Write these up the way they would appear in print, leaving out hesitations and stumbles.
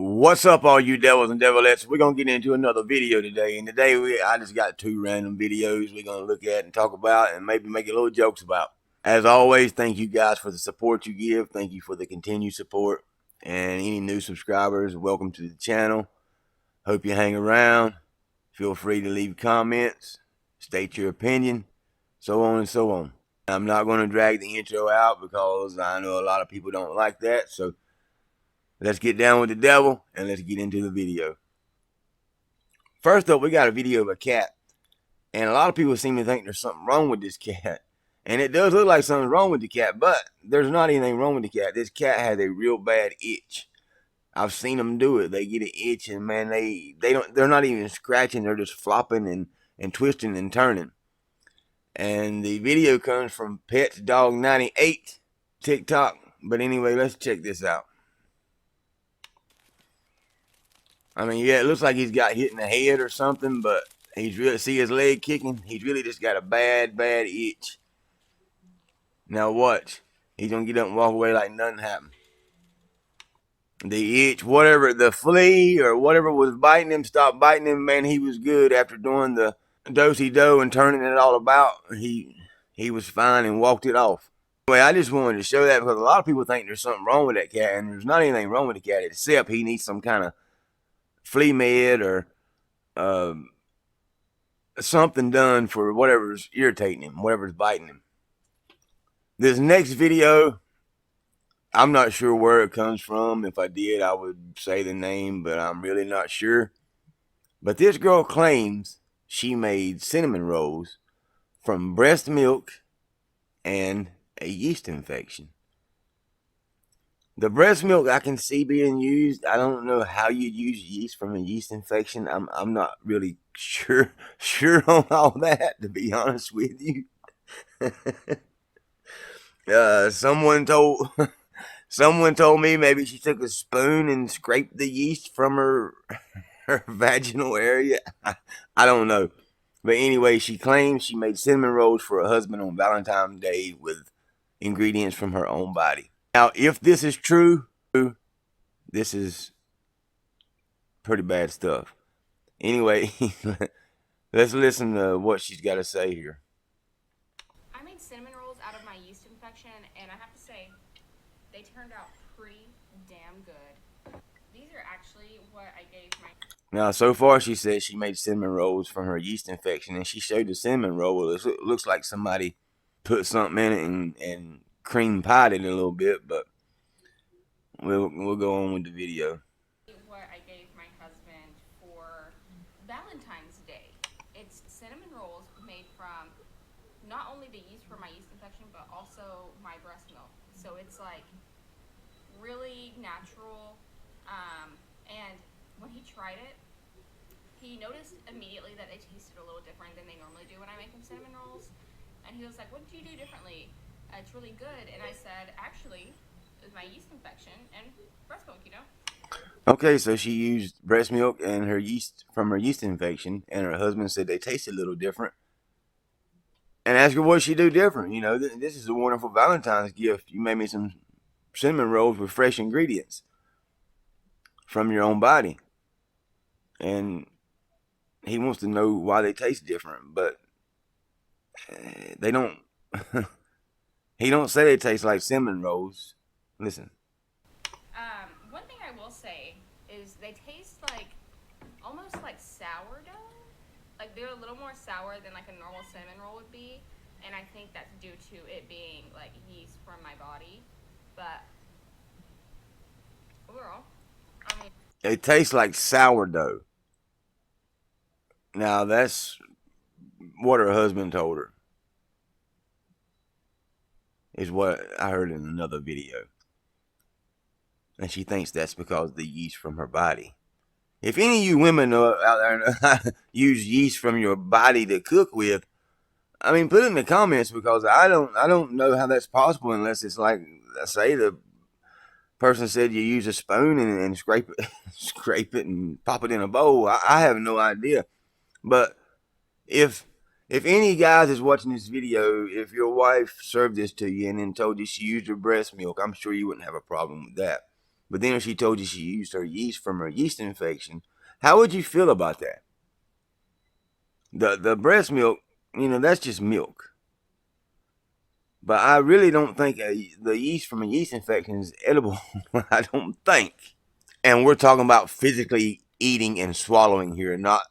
What's up, all you devils and devillettes? We're going to get into another video today. And today, I just got two random videos we're going to look at and talk about and maybe make a little jokes about. As always, thank you guys for the support you give. Thank you for the continued support. And any new subscribers, welcome to the channel. Hope you hang around. Feel free to leave comments, state your opinion, so on and so on. I'm not going to drag the intro out because I know a lot of people don't like that. So let's get down with the devil and let's get into the video. First up, we got a video of a cat. And a lot of people seem to think there's something wrong with this cat. And it does look like something's wrong with the cat, but there's not anything wrong with the cat. This cat has a real bad itch. I've seen them do it. They get an itch and man, they're not even scratching, they're just flopping and twisting and turning. And the video comes from PetsDog98 TikTok. But anyway, let's check this out. I mean, yeah, it looks like he's got hit in the head or something, but he's really, see his leg kicking? He's really just got a bad itch. Now watch. He's going to get up and walk away like nothing happened. The itch, whatever, the flea or whatever was biting him, stopped biting him, man, he was good after doing the do-si-do and turning it all about. He was fine and walked it off. Anyway, I just wanted to show that because a lot of people think there's something wrong with that cat, and there's not anything wrong with the cat except he needs some kind of flea med or something done for whatever's irritating him, whatever's biting him. This next video, I'm not sure where it comes from. If I did, I would say the name, but I'm really not sure. But this girl claims she made cinnamon rolls from breast milk and a yeast infection. The breast milk I can see being used. I don't know how you use yeast from a yeast infection. I'm not really sure on all that, to be honest with you. Someone told me maybe she took a spoon and scraped the yeast from her vaginal area. I don't know. But anyway, she claims she made cinnamon rolls for her husband on Valentine's Day with ingredients from her own body. Now, if this is true, this is pretty bad stuff. Anyway, let's listen to what she's got to say here. I made cinnamon rolls out of my yeast infection, and I have to say, they turned out pretty damn good. These are actually what I gave my... Now, so far, she says she made cinnamon rolls from her yeast infection, and she showed the cinnamon roll. It looks like somebody put something in it and cream pied it a little bit, but we'll go on with the video. What I gave my husband for Valentine's Day. It's cinnamon rolls made from not only the yeast for my yeast infection, but also my breast milk. So it's like really natural. And when he tried it, he noticed immediately that they tasted a little different than they normally do when I make them cinnamon rolls. And he was like, "What did you do differently? It's really good." And I said, "Actually, it was my yeast infection and breast milk, you know." Okay, so she used breast milk and her yeast from her yeast infection, and her husband said they tasted a little different. And ask her what she do different. You know, this is a wonderful Valentine's gift. You made me some cinnamon rolls with fresh ingredients from your own body. And he wants to know why they taste different, but they don't. He don't say they taste like cinnamon rolls. Listen. One thing I will say is they taste like almost like sourdough. Like they're a little more sour than like a normal cinnamon roll would be, and I think that's due to it being like yeast from my body. But overall, I mean, It tastes like sourdough. Now that's what her husband told her. Is what I heard in another video. And she thinks that's because of the yeast from her body. If any of you women out there use yeast from your body to cook with, I mean, put it in the comments because I don't know how that's possible unless it's like, say the person said you use a spoon and scrape it and pop it in a bowl. I have no idea. But if any guys is watching this video, if your wife served this to you and then told you she used her breast milk, I'm sure you wouldn't have a problem with that. But then she told you she used her yeast from her yeast infection. How would you feel about that? The breast milk, that's just milk. But I really don't think the yeast from a yeast infection is edible. I don't think. And we're talking about physically eating and swallowing here, not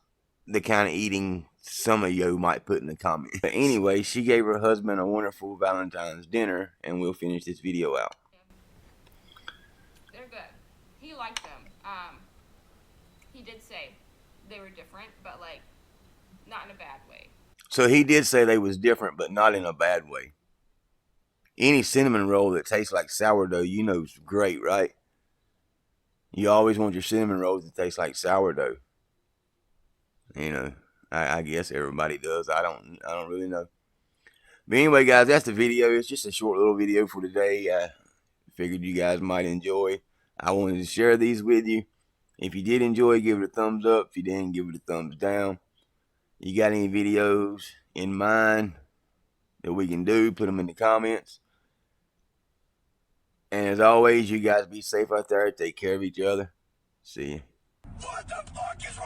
the kind of eating some of you might put in the comments. But anyway, she gave her husband a wonderful Valentine's dinner, and we'll finish this video out. They're good. He liked them. He did say they were different, but like not in a bad way. So he did say they was different, but not in a bad way. Any cinnamon roll that tastes like sourdough, is great, right? You always want your cinnamon rolls to taste like sourdough. I guess everybody does. I don't really know. But anyway, guys, that's the video. It's just a short little video for today. I figured you guys might enjoy. I wanted to share these with you. If you did enjoy, give it a thumbs up. If you didn't, give it a thumbs down. You got any videos in mind that we can do, put them in the comments. And as always, you guys be safe out there. Take care of each other. See you. What the fuck is